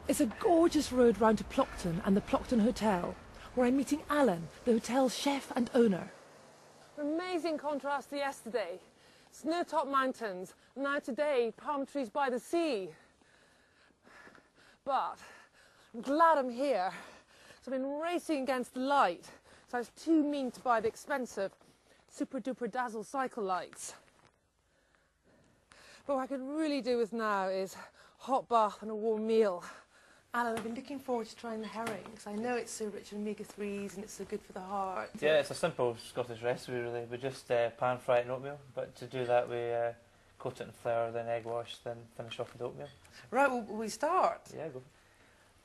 It's a gorgeous road round to Plockton and the Plockton Hotel, where I'm meeting Alan, the hotel's chef and owner. Amazing contrast to yesterday. Snow-topped mountains, and now today, palm trees by the sea. But I'm glad I'm here. So I've been racing against the light, so I was too mean to buy the expensive super-duper dazzle cycle lights. But what I could really do with now is hot bath and a warm meal. Alan, I've been looking forward to trying the herring, because I know it's so rich in omega-3s and it's so good for the heart. Yeah, it's a simple Scottish recipe really. We just pan fry it in oatmeal, but to do that we coat it in flour, then egg wash, then finish off with oatmeal. Right, well, we start? Yeah, go.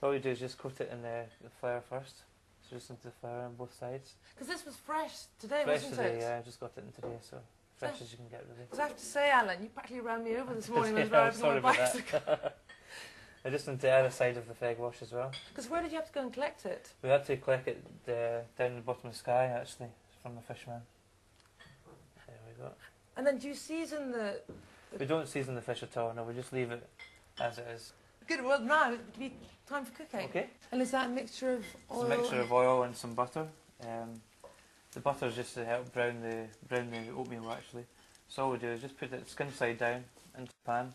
All we do is just coat it in the flour first, so just into the flour on both sides. Because this was fresh today, fresh wasn't today, it? yeah, I just got it in today, so fresh as you can get really. Because I have to say, Alan, you practically ran me over this morning when I was Yeah, riding on my bicycle. I just went to the other side of the egg wash as well. Because where did you have to go and collect it? We had to collect it down the bottom of the sky, actually, from the fisherman. There we go. And then do you season the... We don't season the fish at all, no, we just leave it as it is. Good, well now it'd be time for cooking. Okay. And is that a mixture of oil? It's a mixture of oil and some butter. The butter is just to help brown the oatmeal actually. So all we do is just put it skin side down into the pan.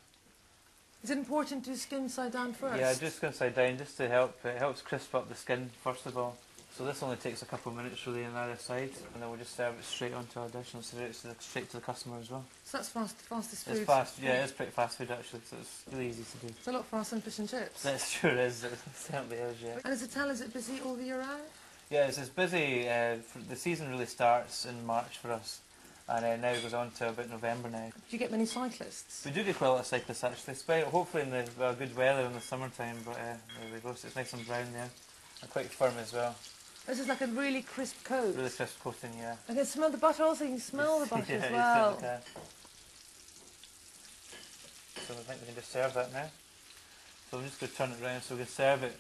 Is it important to skin side down first? Yeah, just skin side down just to help. It helps crisp up the skin first of all. So this only takes a couple of minutes really on either side, and then we'll just serve it straight onto our dish and serve it straight to the customer as well. So that's fastest food? It's fast, yeah, it's pretty fast food actually, so it's really easy to do. It's a lot faster than fish and chips. It sure is, it certainly is, yeah. And as a hotel, is it busy all the year round? Yeah, it's busy. The season really starts in March for us, and now it goes on to about November now. Do you get many cyclists? We do get quite a lot of cyclists actually, hopefully in the good weather in the summertime, but there we go, so it's nice and brown there, and quite firm as well. This is like a really crisp coat. Really crisp coating, yeah. I can smell the butter also, you can smell the butter yeah, as well. You can. So I think we can just serve that now. So we're just going to turn it round so we can serve it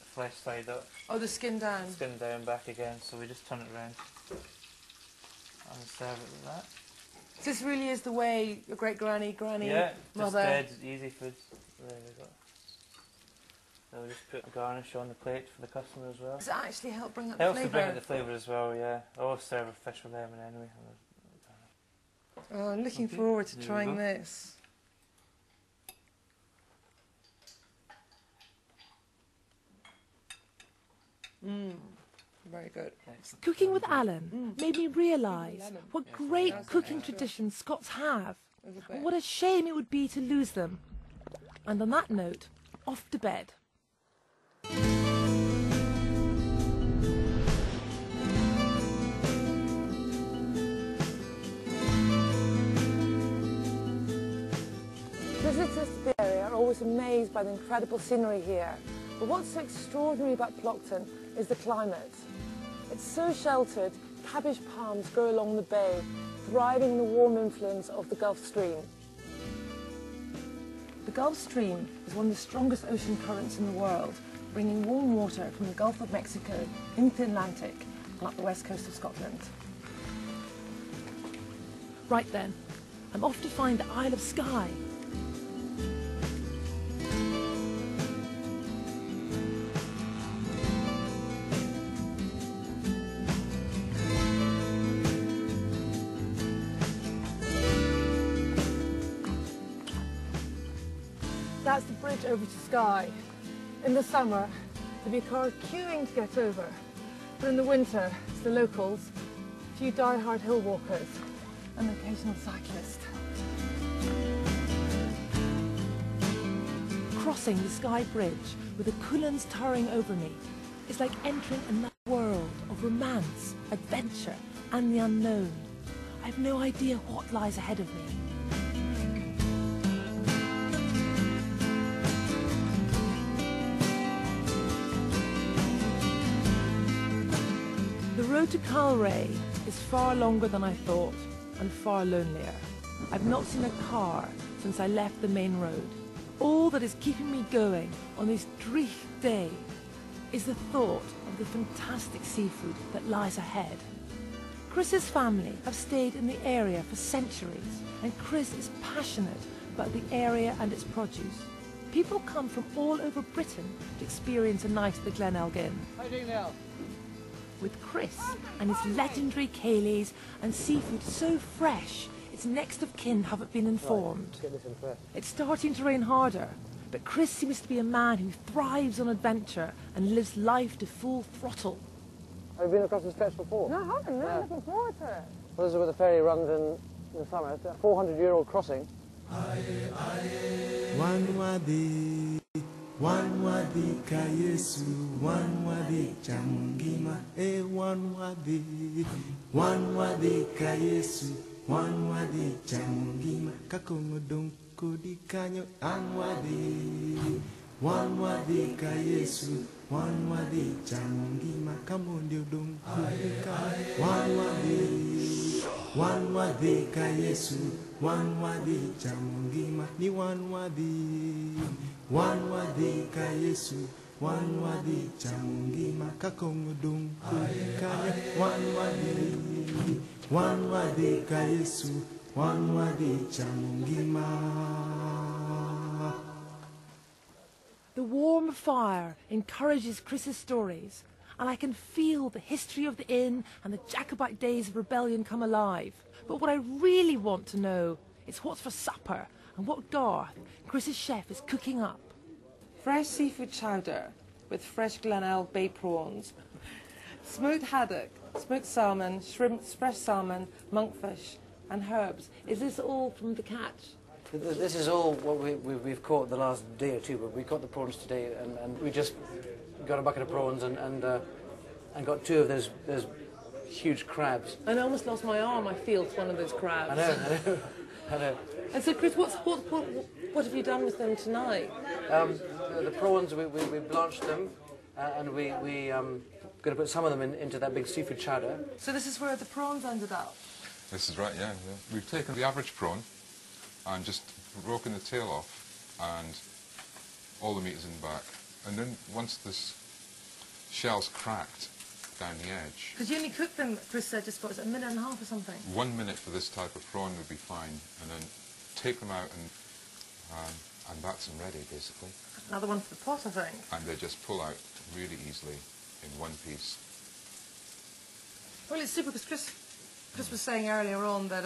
flesh side up. Oh, the skin down. Skin down, back again, so we just turn it round and serve it with that. So this really is the way your great-granny, yeah, mother... Yeah, just dead, easy food. There we go. Then we'll just put a garnish on the plate for the customer as well. Does it actually help bring up the flavour? flavour? Helps to bring out the flavour as well, yeah. I always serve a fish with lemon anyway. Oh, I'm looking forward to trying this. Very good. Excellent. Cooking with Alan made me realise what great cooking traditions Scots have, and what a shame it would be to lose them. And on that note, off to bed. Visitors to the area are always amazed by the incredible scenery here. But what's so extraordinary about Plockton is the climate. It's so sheltered, cabbage palms grow along the bay, thriving in the warm influence of the Gulf Stream. The Gulf Stream is one of the strongest ocean currents in the world, bringing warm water from the Gulf of Mexico into the Atlantic and up the west coast of Scotland. Right then, I'm off to find the Isle of Skye. That's the bridge over to Skye. In the summer, there'll be cars queuing to get over. But in the winter, it's the locals, a few die-hard hill walkers, and an occasional cyclist. Crossing the Skye Bridge with the Cuillins towering over me is like entering another world of romance, adventure, and the unknown. I have no idea what lies ahead of me. The road to Calray is far longer than I thought, and far lonelier. I've not seen a car since I left the main road. All that is keeping me going on this dreich day is the thought of the fantastic seafood that lies ahead. Chris's family have stayed in the area for centuries, and Chris is passionate about the area and its produce. People come from all over Britain to experience a night at the Glen Elgin. How you doing, Nell? With Chris and his legendary ceilidhs and seafood so fresh, its next of kin haven't been informed. Right, get this in first. It's starting to rain harder, but Chris seems to be a man who thrives on adventure and lives life to full throttle. Have you been across the stretch before? No, I haven't. No, I'm looking forward to it. Well, this is where the ferry runs in the summer. It's a 400-year-old crossing. Wanwadi ka Yesu, wanwadi chamungima, wanwadi ka Yesu, wanwadi chamungima, kakongodong kodi kanyo wanwadi ka Yesu, wanwadi chamungima, kamondio dong kodi kanyo wanwadi ka Yesu, wanwadi chamungima, ni wanwadi ka Yesu, wanwadi chamungima, kakongodong kanya, wanwadi ka Yesu, wanwadi chamungima. The warm fire encourages Chris's stories, and I can feel the history of the inn and the Jacobite days of rebellion come alive. But what I really want to know is what's for supper and what Garth, Chris's chef, is cooking up. Fresh seafood chowder with fresh Glenelg bay prawns, smoked haddock, smoked salmon, shrimp, fresh salmon, monkfish and herbs. Is this all from the catch? This is all what we've caught the last day or two, but we caught the prawns today, and we just got a bucket of prawns and got two of those huge crabs. I almost lost my arm, I feel, to one of those crabs. I know. And so, Chris, what have you done with them tonight? The prawns, we blanched them, and we're going to put some of them into that big seafood chowder. So this is where the prawns ended up? This is right, yeah. We've taken the average prawn and just broken the tail off, and all the meat is in the back. And then once this shell's cracked down the edge... Because you only cook them, Chris said, just what, a minute and a half or something? 1 minute for this type of prawn would be fine, and then take them out and that's them ready, basically. Another one for the pot, I think. And they just pull out really easily in one piece. Well, it's super, because Chris was saying earlier on that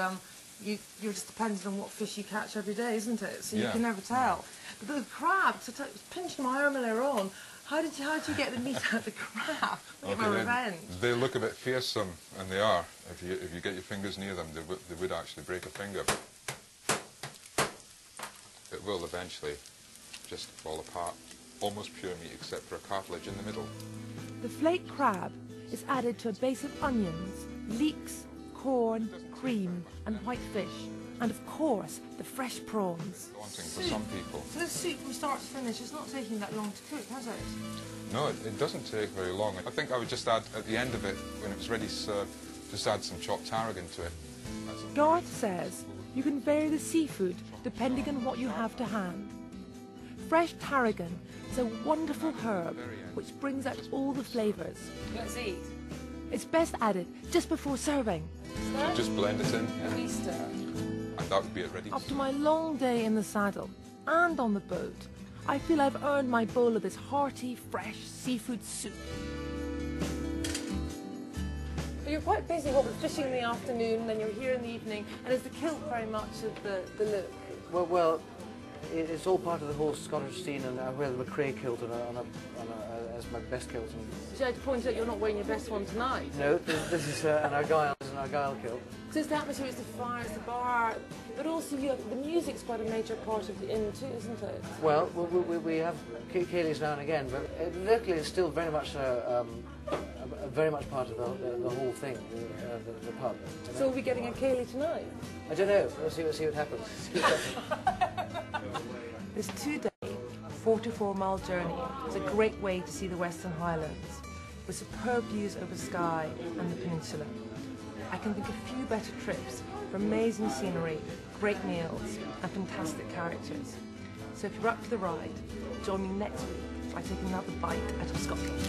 you're just dependent on what fish you catch every day, isn't it? So you can never tell. But the crabs, I was pinching my arm earlier on. How did you get the meat out of the crab? Get my revenge. They look a bit fearsome, and they are. If you get your fingers near them, they would actually break a finger. It will eventually just fall apart. Almost pure meat except for a cartilage in the middle. The flake crab is added to a base of onions, leeks, corn, cream and white fish, and of course the fresh prawns. Daunting for some people. So this soup from start to finish is not taking that long to cook, has it? No, it doesn't take very long. I think I would just add, at the end of it, when it was ready served, just add some chopped tarragon to it. Garth says you can vary the seafood depending on what you have to hand. Fresh tarragon is a wonderful herb which brings out all the flavours. Let's eat. It's best added just before serving. So just blend it in, And we stir. and that would be it ready. After my long day in the saddle and on the boat, I feel I've earned my bowl of this hearty, fresh seafood soup. You're quite busy, what, with fishing in the afternoon, then you're here in the evening, and is the kilt very much of the look? Well, it's all part of the whole Scottish scene, and I wear the McRae kilt as my best kilt. Should I point out you're not wearing your best one tonight? No, this is an Argyle kilt. So it's the atmosphere, it's the fire, it's the bar, but also the music's quite a major part of the inn too, isn't it? Well, we have ceilidhs now and again, but locally it's still very much very much part of the whole thing, the pub. So we'll be getting a ceilidh tonight? I don't know. We'll see what happens. This 2-day, 44-mile journey is a great way to see the Western Highlands, with superb views over Skye and the peninsula. I can think of few better trips for amazing scenery, great meals and fantastic characters. So if you're up for the ride, join me next week as I take another bite out of Scotland.